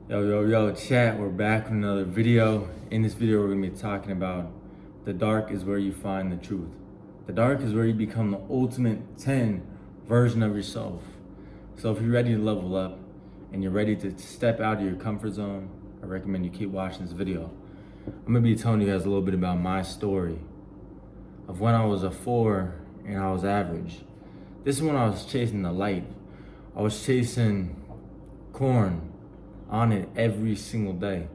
Yo, chat, we're back with another video. In this video, we're gonna be talking about the dark is where you find the truth. The dark is where you become the ultimate 10 version of yourself. So if you're ready to level up and you're ready to step out of your comfort zone, I recommend you keep watching this video. I'm gonna be telling you guys a little bit about my story of when I was a 4 and I was average. This is when I was chasing the light. I was chasing corn on it every single day,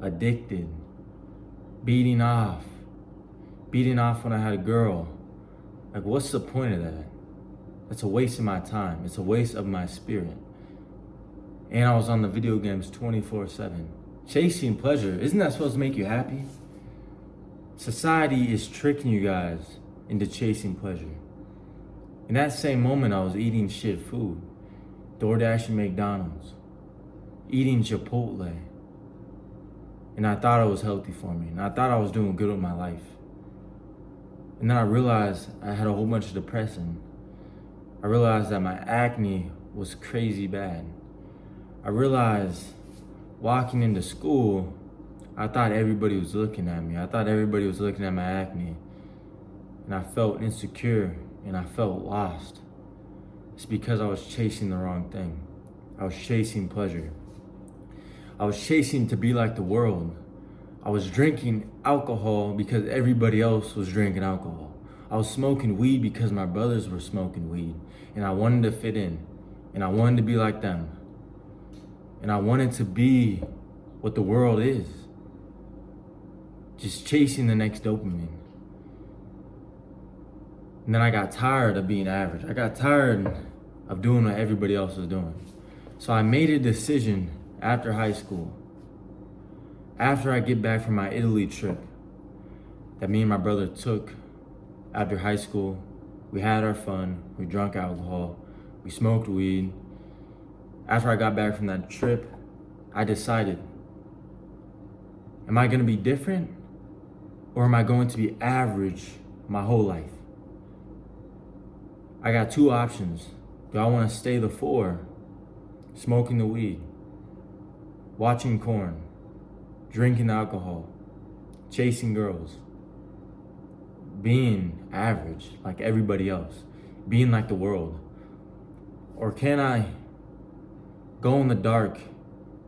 addicted, beating off when I had a girl. Like, what's the point of that? It's a waste of my time. It's a waste of my spirit. And I was on the video games 24/7, chasing pleasure. Isn't that supposed to make you happy? Society is tricking you guys into chasing pleasure. In that same moment, I was eating shit food, DoorDash and McDonald's, eating Chipotle. And I thought it was healthy for me. And I thought I was doing good with my life. And then I realized I had a whole bunch of depression. I realized that my acne was crazy bad. I realized walking into school, I thought everybody was looking at me. I thought everybody was looking at my acne. And I felt insecure and I felt lost. It's because I was chasing the wrong thing. I was chasing pleasure. I was chasing to be like the world. I was drinking alcohol because everybody else was drinking alcohol. I was smoking weed because my brothers were smoking weed. And I wanted to fit in. And I wanted to be like them. And I wanted to be what the world is. Just chasing the next dopamine. And then I got tired of being average. I got tired of doing what everybody else was doing. So I made a decision after high school, after I get back from my Italy trip that me and my brother took after high school. We had our fun, we drank alcohol, we smoked weed. After I got back from that trip, I decided, am I gonna be different or am I going to be average my whole life? I got two options. Do I wanna stay the 4, smoking the weed, watching corn, drinking alcohol, chasing girls, being average like everybody else, being like the world? Or can I go in the dark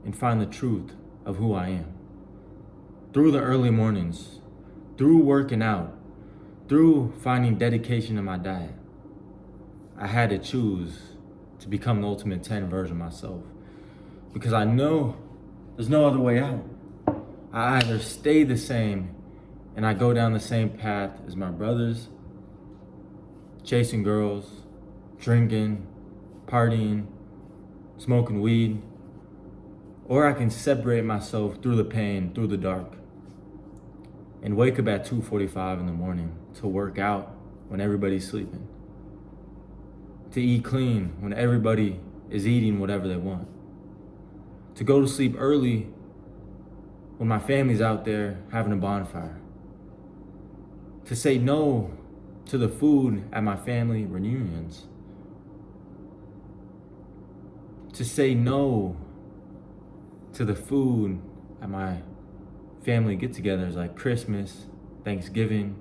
and find the truth of who I am? Through the early mornings, through working out, through finding dedication in my diet, I had to choose to become the ultimate 10 version of myself. Because I know there's no other way out. I either stay the same and I go down the same path as my brothers, chasing girls, drinking, partying, smoking weed, or I can separate myself through the pain, through the dark, and wake up at 2:45 in the morning to work out when everybody's sleeping, to eat clean when everybody is eating whatever they want, to go to sleep early when my family's out there having a bonfire, to say no to the food at my family reunions, to say no to the food at my family get-togethers like Christmas, Thanksgiving,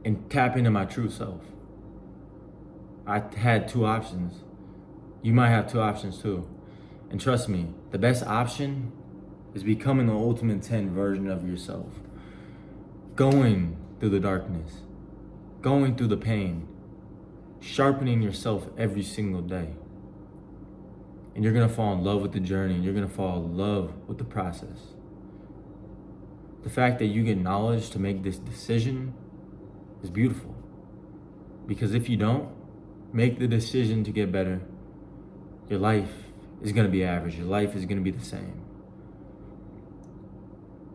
and tap into my true self. I had two options. You might have two options too. And trust me, the best option is becoming the ultimate 10 version of yourself. Going through the darkness, going through the pain, sharpening yourself every single day. And you're gonna fall in love with the journey, and you're gonna fall in love with the process. The fact that you get knowledge to make this decision is beautiful. Because if you don't make the decision to get better, your life is gonna be average. Your life is gonna be the same.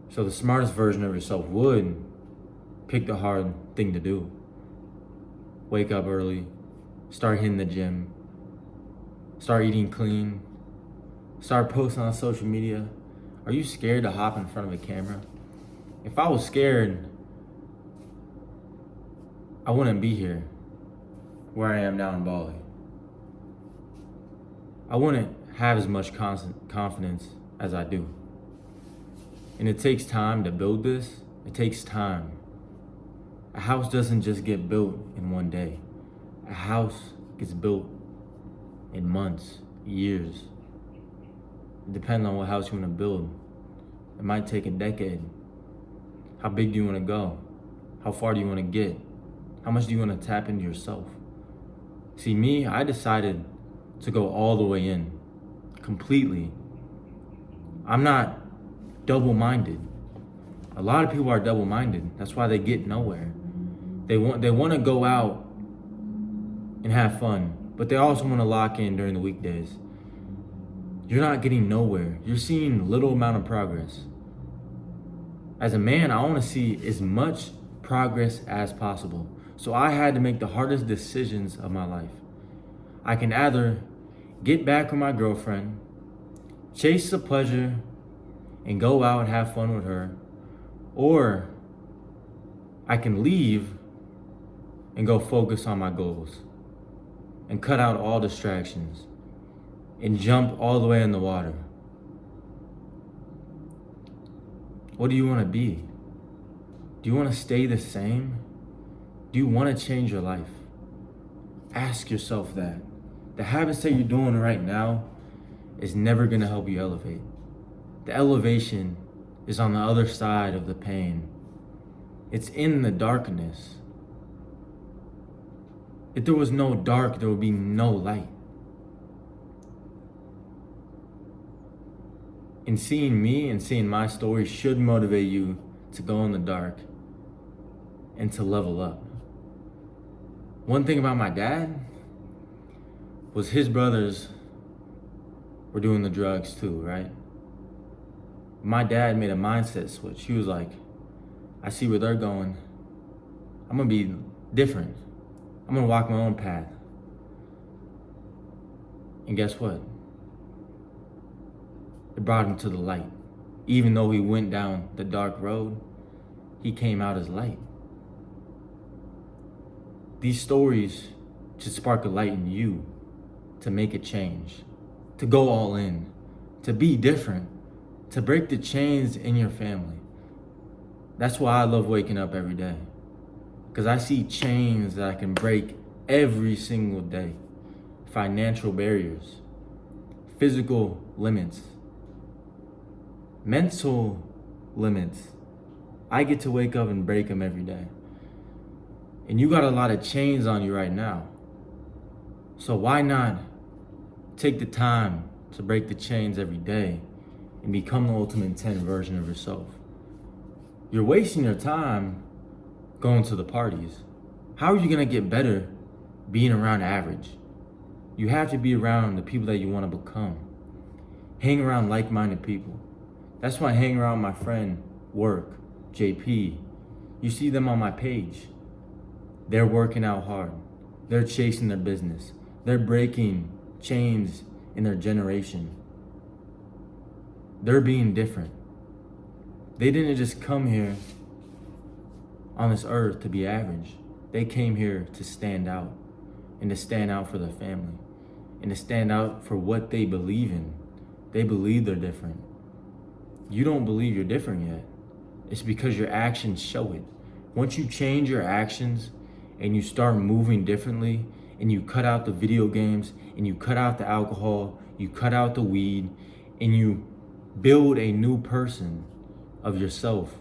So the smartest version of yourself would pick the hard thing to do. Wake up early, start hitting the gym, start eating clean, start posting on social media. Are you scared to hop in front of a camera? If I was scared, I wouldn't be here where I am now in Bali. I wouldn't have as much confidence as I do. And it takes time to build this. It takes time. A house doesn't just get built in one day. A house gets built in months, years. It depends on what house you want to build. It might take a decade. How big do you want to go? How far do you want to get? How much do you want to tap into yourself? See, me, I decided to go all the way in, completely. I'm not double-minded. A lot of people are double-minded. That's why they get nowhere. They want to go out and have fun, but they also want to lock in during the weekdays. You're not getting nowhere. You're seeing little amount of progress. As a man, I want to see as much progress as possible. So I had to make the hardest decisions of my life. I can either get back with my girlfriend, chase the pleasure, and go out and have fun with her, or I can leave and go focus on my goals and cut out all distractions and jump all the way in the water. What do you want to be? Do you want to stay the same? Do you want to change your life? Ask yourself that. The habits that you're doing right now is never going to help you elevate. The elevation is on the other side of the pain. It's in the darkness. If there was no dark, there would be no light. And seeing me and seeing my story should motivate you to go in the dark and to level up. One thing about my dad was his brothers were doing the drugs too, right? My dad made a mindset switch. He was like, I see where they're going. I'm gonna be different. I'm gonna walk my own path. And guess what? It brought him to the light. Even though he went down the dark road, he came out as light. These stories should spark a light in you to make a change, to go all in, to be different, to break the chains in your family. That's why I love waking up every day, because I see chains that I can break every single day. Financial barriers, physical limits, mental limits. I get to wake up and break them every day. And you got a lot of chains on you right now. So why not take the time to break the chains every day and become the ultimate 10 version of yourself? You're wasting your time going to the parties. How are you gonna get better being around average? You have to be around the people that you wanna become. Hang around like-minded people. That's why I hang around my friend, Work, JP. You see them on my page. They're working out hard. They're chasing their business. They're breaking chains in their generation. They're being different. They didn't just come here on this earth to be average. They came here to stand out, and to stand out for their family, and to stand out for what they believe in. They believe they're different. You don't believe you're different yet. It's because your actions show it. Once you change your actions and you start moving differently, and you cut out the video games, and you cut out the alcohol, you cut out the weed, and you build a new person of yourself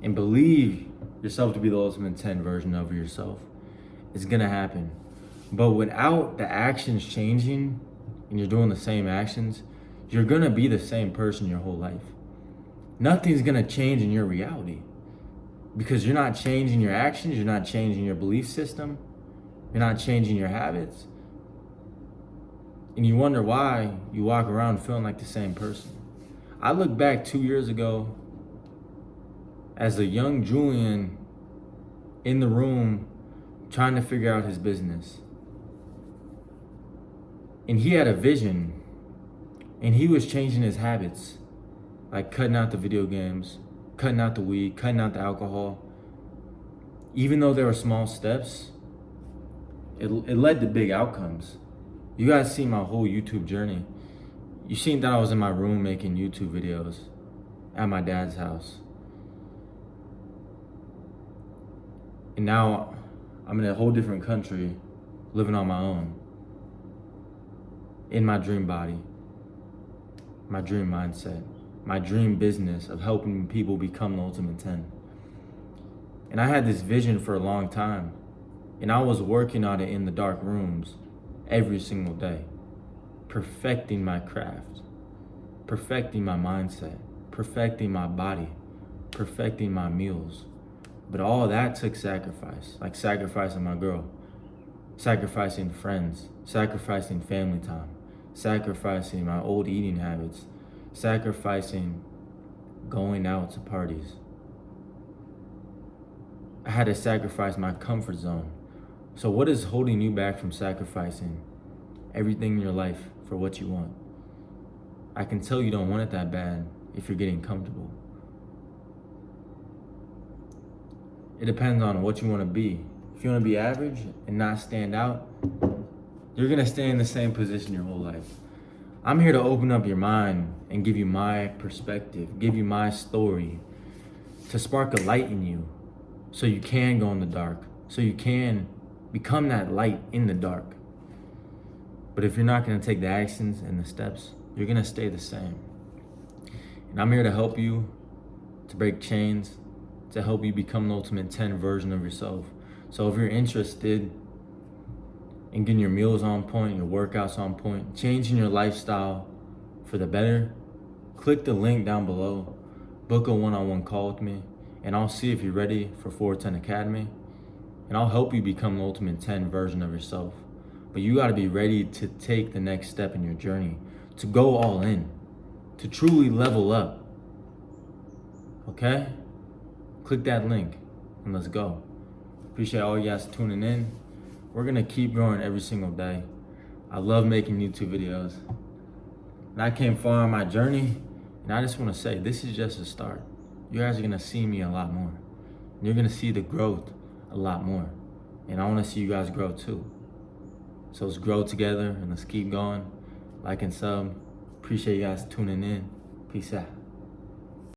and believe yourself to be the ultimate 10 version of yourself, it's gonna happen. But without the actions changing and you're doing the same actions, you're gonna be the same person your whole life. Nothing's gonna change in your reality because you're not changing your actions, you're not changing your belief system, you're not changing your habits. And you wonder why you walk around feeling like the same person. I look back 2 years ago as a young Julian in the room trying to figure out his business. And he had a vision, and he was changing his habits, like cutting out the video games, cutting out the weed, cutting out the alcohol. Even though there were small steps, it led to big outcomes. You guys see my whole YouTube journey. You seen that I was in my room making YouTube videos at my dad's house. And now I'm in a whole different country, living on my own, in my dream body, my dream mindset, my dream business of helping people become the ultimate 10. And I had this vision for a long time, and I was working on it in the dark rooms every single day, perfecting my craft, perfecting my mindset, perfecting my body, perfecting my meals. But all that took sacrifice, like sacrificing my girl, sacrificing friends, sacrificing family time, sacrificing my old eating habits, sacrificing going out to parties. I had to sacrifice my comfort zone. So what is holding you back from sacrificing everything in your life for what you want? I can tell you don't want it that bad if you're getting comfortable. It depends on what you want to be. If you want to be average and not stand out, you're going to stay in the same position your whole life. I'm here to open up your mind and give you my perspective, give you my story, to spark a light in you so you can go in the dark, so you can become that light in the dark. But if you're not going to take the actions and the steps, you're going to stay the same. And I'm here to help you to break chains, to help you become the ultimate 10 version of yourself. So if you're interested in getting your meals on point, your workouts on point, changing your lifestyle for the better, click the link down below, book a one-on-one call with me, and I'll see if you're ready for 410 Academy, and I'll help you become the ultimate 10 version of yourself. But you gotta be ready to take the next step in your journey, to go all in, to truly level up. Okay? Click that link and let's go. Appreciate all you guys tuning in. We're gonna keep growing every single day. I love making YouTube videos. And I came far on my journey, and I just wanna say, this is just a start. You guys are gonna see me a lot more. You're gonna see the growth a lot more. And I wanna see you guys grow too. So let's grow together and let's keep going. Like and sub. Appreciate you guys tuning in. Peace out.